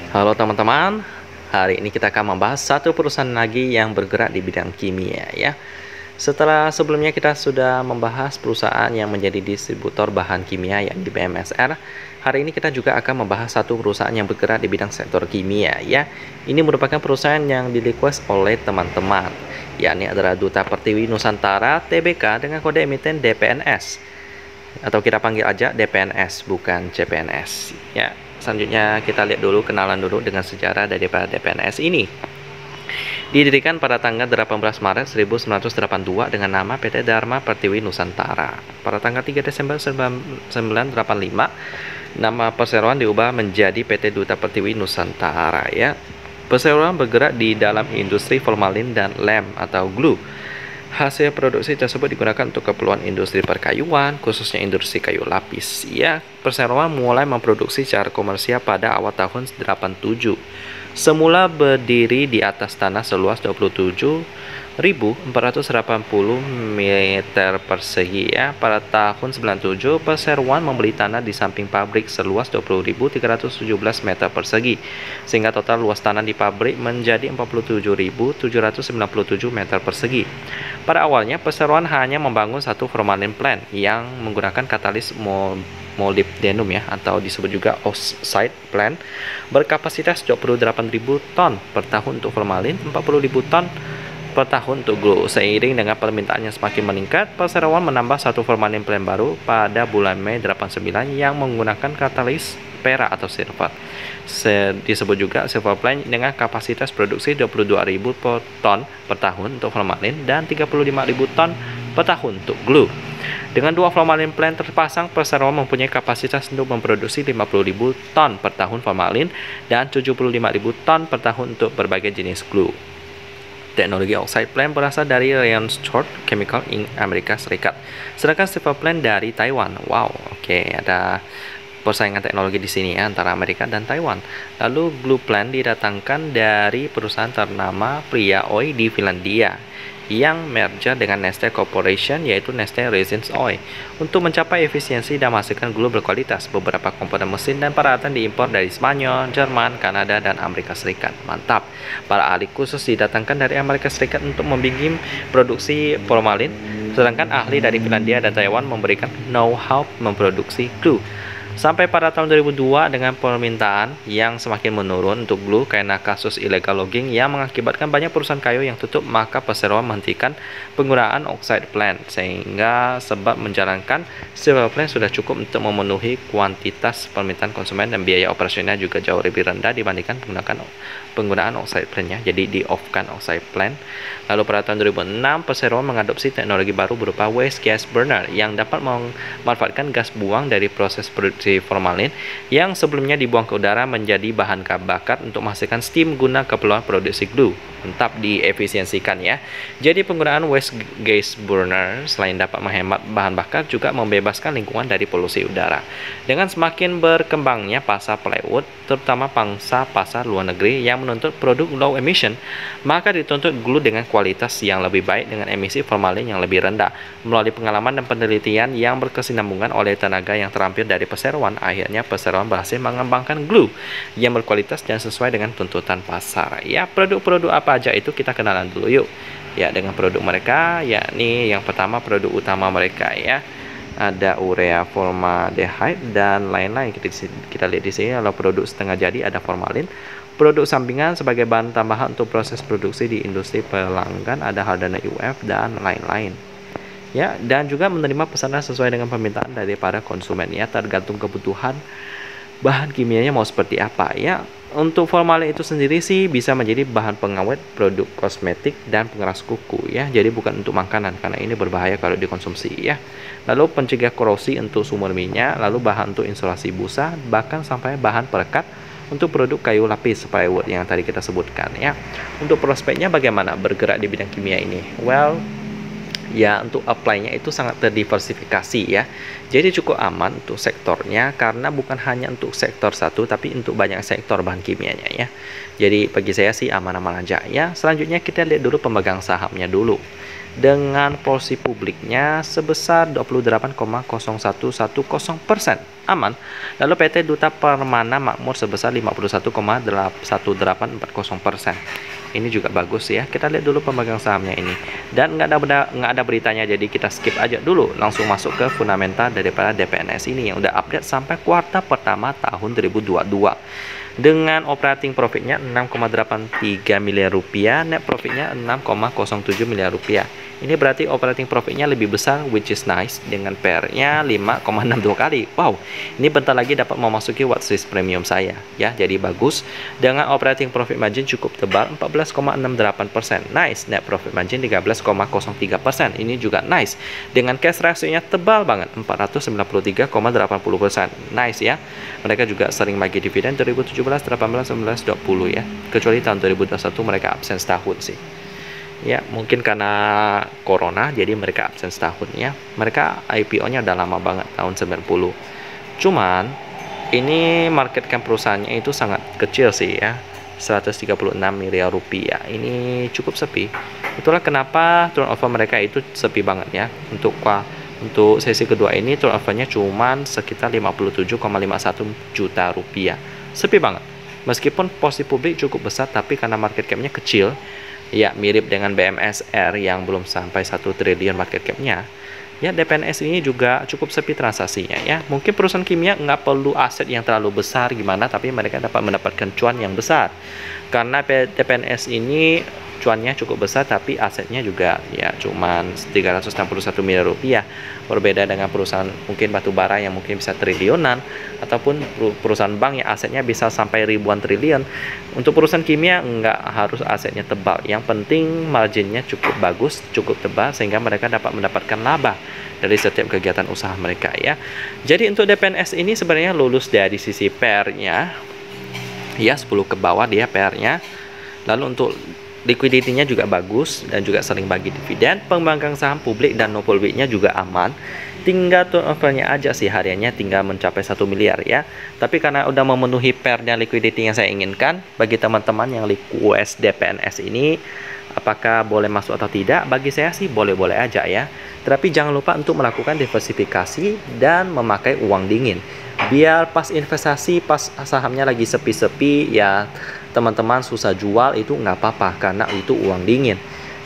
Halo teman-teman, hari ini kita akan membahas satu perusahaan lagi yang bergerak di bidang kimia ya. Setelah sebelumnya kita sudah membahas perusahaan yang menjadi distributor bahan kimia yakni BMSR, hari ini kita juga akan membahas satu perusahaan yang bergerak di bidang sektor kimia ya. Ini merupakan perusahaan yang di-request oleh teman-teman, yakni adalah Duta Pertiwi Nusantara Tbk dengan kode emiten DPNS. Atau kita panggil aja DPNS bukan CPNS ya. Selanjutnya kita lihat dulu kenalan dulu dengan sejarah daripada DPNS ini. Didirikan pada tanggal 18 Maret 1982 dengan nama PT Dharma Pertiwi Nusantara. Pada tanggal 3 Desember 1985, nama perseroan diubah menjadi PT Duta Pertiwi Nusantara ya. Perseroan bergerak di dalam industri formalin dan lem atau glue. Hasil produksi tersebut digunakan untuk keperluan industri perkayuan, khususnya industri kayu lapis. Ya, perseroan mulai memproduksi secara komersial pada awal tahun 87. Semula berdiri di atas tanah seluas 27.480 meter persegi ya. Pada tahun 97, perseroan membeli tanah di samping pabrik seluas 20.317 meter persegi, sehingga total luas tanah di pabrik menjadi 47.797 meter persegi. Pada awalnya, perseroan hanya membangun satu formalin plant yang menggunakan katalis molybdenum ya, atau disebut juga oxide plant, berkapasitas 28.000 ton per tahun untuk formalin, 40.000 ton per tahun untuk glue. Seiring dengan permintaan yang semakin meningkat, perseroan menambah satu formalin plant baru pada bulan Mei 89 yang menggunakan katalis perak atau silver. Disebut juga silver plant dengan kapasitas produksi 22.000 ton per tahun untuk formalin dan 35.000 ton per tahun untuk glue. Dengan dua formalin plant terpasang, perseroan mempunyai kapasitas untuk memproduksi 50.000 ton per tahun formalin dan 75.000 ton per tahun untuk berbagai jenis glue. Teknologi oxide plant berasal dari Rayonshort Chemical Inc. Amerika Serikat, sedangkan silver plant dari Taiwan. Wow, oke, ada persaingan teknologi di sini ya antara Amerika dan Taiwan. Lalu glue plant didatangkan dari perusahaan ternama Pria Oy di Finlandia yang merger dengan Neste Corporation, yaitu Neste Resins Oil, untuk mencapai efisiensi dan menghasilkan glue berkualitas. Beberapa komponen mesin dan peralatan diimpor dari Spanyol, Jerman, Kanada, dan Amerika Serikat. Mantap. Para ahli khusus didatangkan dari Amerika Serikat untuk membimbing produksi formalin, sedangkan ahli dari Finlandia dan Taiwan memberikan know-how memproduksi glue. Sampai pada tahun 2002 dengan permintaan yang semakin menurun untuk glue karena kasus illegal logging yang mengakibatkan banyak perusahaan kayu yang tutup, maka perseroan menghentikan penggunaan oxide plant, sehingga sebab menjalankan silver plant sudah cukup untuk memenuhi kuantitas permintaan konsumen dan biaya operasional juga jauh lebih rendah dibandingkan penggunaan oxide plant ya. Jadi di off-kan oxide plant. Lalu pada tahun 2006 perseroan mengadopsi teknologi baru berupa waste gas burner yang dapat memanfaatkan gas buang dari proses produksi formalin yang sebelumnya dibuang ke udara menjadi bahan bakar untuk menghasilkan steam guna keperluan produksi glue. Mantap, diefisiensikan ya. Jadi penggunaan waste gas burner selain dapat menghemat bahan bakar juga membebaskan lingkungan dari polusi udara. Dengan semakin berkembangnya pasar plywood, terutama pangsa pasar luar negeri yang menuntut produk low emission, maka dituntut glue dengan kualitas yang lebih baik dengan emisi formalin yang lebih rendah. Melalui pengalaman dan penelitian yang berkesinambungan oleh tenaga yang terampil dari perseroan, akhirnya perseroan berhasil mengembangkan glue yang berkualitas dan sesuai dengan tuntutan pasar. Ya, produk-produk apa aja itu kita kenalan dulu yuk. Ya, dengan produk mereka, yakni yang pertama produk utama mereka ya. Ada urea formaldehyde dan lain-lain. Kita lihat di sini. Kalau produk setengah jadi ada formalin. Produk sampingan sebagai bahan tambahan untuk proses produksi di industri pelanggan ada Haldane UF dan lain-lain. Ya, dan juga menerima pesanan sesuai dengan permintaan dari para konsumen ya, tergantung kebutuhan bahan kimianya mau seperti apa ya. Untuk formalin itu sendiri sih bisa menjadi bahan pengawet produk kosmetik dan pengeras kuku ya. Jadi bukan untuk makanan karena ini berbahaya kalau dikonsumsi ya. Lalu pencegah korosi untuk sumber minyak, lalu bahan untuk insulasi busa, bahkan sampai bahan perekat untuk produk kayu lapis plywood yang tadi kita sebutkan ya. Untuk prospeknya bagaimana bergerak di bidang kimia ini? Well, ya untuk apply-nya itu sangat terdiversifikasi ya. Jadi cukup aman untuk sektornya karena bukan hanya untuk sektor satu tapi untuk banyak sektor bahan kimianya ya. Jadi bagi saya sih aman-aman aja ya. Selanjutnya kita lihat dulu pemegang sahamnya dulu. dengan porsi publiknya sebesar 28,0110%. Aman. Lalu PT Duta Permana Makmur sebesar 51,1840%. Ini juga bagus ya. Kita lihat dulu pemegang sahamnya ini. Dan nggak ada beritanya, jadi kita skip aja dulu. Langsung masuk ke fundamental daripada DPNS ini yang udah update sampai kuartal pertama tahun 2022. Dengan operating profitnya 6,83 miliar rupiah, net profitnya 6,07 miliar rupiah. Ini berarti operating profitnya lebih besar, which is nice, dengan PR-nya 5,62 kali. Wow, ini bentar lagi dapat memasuki watchlist premium saya ya, jadi bagus. Dengan operating profit margin cukup tebal 14,68%. Nice. Net profit margin 13,03%. Ini juga nice. Dengan cash ratio-nya tebal banget 493,80%. Nice ya. Mereka juga sering bagi dividen 2017, 18, 19, 20 ya. Kecuali tahun 2021 mereka absen setahun sih. Ya, mungkin karena corona jadi mereka absen setahun ya. Mereka IPO-nya udah lama banget, tahun 90. Cuman ini market cap perusahaannya itu sangat kecil sih ya. 136 miliar rupiah. Ini cukup sepi. Itulah kenapa turnover mereka itu sepi banget ya. Untuk sesi kedua ini turnovernya cuman sekitar 57,51 juta rupiah. Sepi banget. Meskipun porsi publik cukup besar, tapi karena market cap-nya kecil, ya mirip dengan BMSR yang belum sampai 1 triliun market cap-nya. Ya, DPNS ini juga cukup sepi transaksinya ya. Mungkin perusahaan kimia nggak perlu aset yang terlalu besar gimana, tapi mereka dapat mendapatkan cuan yang besar. Karena DPNS ini cuannya cukup besar, tapi asetnya juga ya cuman 361 miliar rupiah. Berbeda dengan perusahaan mungkin batu bara yang mungkin bisa triliunan, ataupun perusahaan bank yang asetnya bisa sampai ribuan triliun. Untuk perusahaan kimia nggak harus asetnya tebal, yang penting marginnya cukup bagus, cukup tebal, sehingga mereka dapat mendapatkan laba dari setiap kegiatan usaha mereka ya. Jadi untuk DPNS ini sebenarnya lulus dari sisi PR-nya ya, 10 ke bawah dia PR-nya. Lalu untuk liquidity-nya juga bagus dan juga sering bagi dividen. Pemegang saham publik dan non publiknya juga aman. Tinggal turnover-nya aja sih hariannya tinggal mencapai 1 miliar ya. Tapi karena udah memenuhi PR dan liquidity yang saya inginkan, bagi teman-teman yang request DPNS ini apakah boleh masuk atau tidak, bagi saya sih boleh-boleh aja ya. Tapi jangan lupa untuk melakukan diversifikasi dan memakai uang dingin. Biar pas investasi, pas sahamnya lagi sepi-sepi ya, teman-teman susah jual itu nggak apa-apa, karena itu uang dingin.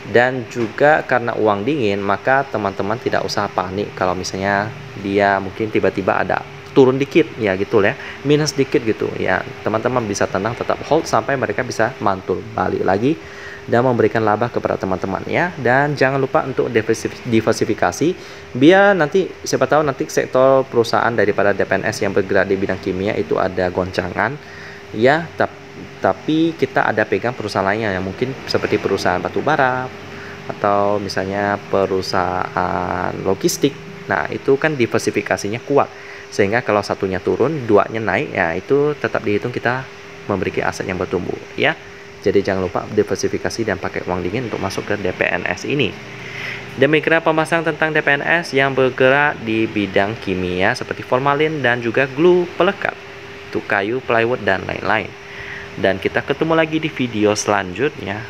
Dan juga karena uang dingin, maka teman-teman tidak usah panik kalau misalnya dia mungkin tiba-tiba ada turun dikit ya gitu ya, minus dikit gitu ya. Teman-teman bisa tenang, tetap hold sampai mereka bisa mantul balik lagi dan memberikan laba kepada teman-teman ya. Dan jangan lupa untuk diversifikasi, biar nanti siapa tahu nanti sektor perusahaan daripada DPNS yang bergerak di bidang kimia itu ada goncangan ya, tapi kita ada pegang perusahaan lainnya yang mungkin seperti perusahaan batubara atau misalnya perusahaan logistik. Nah, itu kan diversifikasinya kuat, sehingga kalau satunya turun, duanya naik ya, itu tetap dihitung kita memiliki aset yang bertumbuh ya. Jadi jangan lupa diversifikasi dan pakai uang dingin untuk masuk ke DPNS ini. Demikian pembahasan tentang DPNS yang bergerak di bidang kimia seperti formalin dan juga glue pelekat untuk kayu, plywood dan lain-lain. Dan kita ketemu lagi di video selanjutnya.